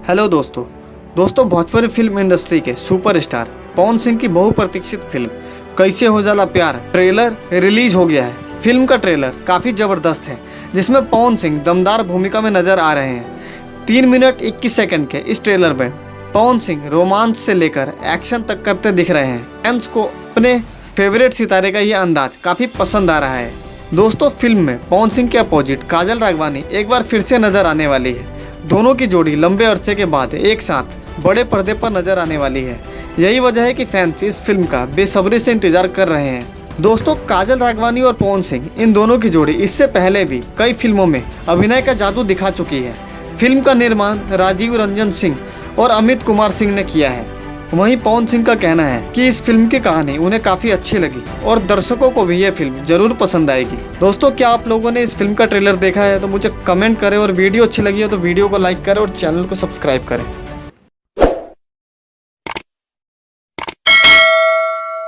Hello दोस्तों Bhojpuri film industry के superstar Pawan Singh की बहुप्रतीक्षित फिल्म कैसे हो जाला प्यार ट्रेलर रिलीज हो गया है। फिल्म का ट्रेलर काफ़ी ज़बरदस्त है जिसमें पवन सिंह दमदार भूमिका में नजर आ रहे हैं। 3 मिनट 21 सेकंड के इस ट्रेलर में पवन सिंह रोमांच से लेकर एक्शन तक करते दिख रहे हैं। फैंस को अपने फेवरेट सितारे का ये अंदाज काफ़ी पसंद आ रहा है। दोस्तों फिल्म में पवन सिंह के अपोजिट काजल राघवानी एक बार फिर से नजर आने वाली है। दोनों की जोड़ी लंबे अरसे के बाद एक साथ बड़े पर्दे पर नजर आने वाली है। यही वजह है कि फैंस इस फिल्म का बेसब्री से इंतजार कर रहे हैं। दोस्तों काजल राघवानी और पवन सिंह इन दोनों की जोड़ी इससे पहले भी कई फिल्मों में अभिनय का जादू दिखा चुकी है। फिल्म का निर्माण राजीव रंजन सिंह और अमित कुमार सिंह ने किया है। वहीं पवन सिंह का कहना है कि इस फिल्म की कहानी उन्हें काफ़ी अच्छी लगी और दर्शकों को भी ये फिल्म जरूर पसंद आएगी। दोस्तों क्या आप लोगों ने इस फिल्म का ट्रेलर देखा है तो मुझे कमेंट करें और वीडियो अच्छी लगी हो तो वीडियो को लाइक करें और चैनल को सब्सक्राइब करें।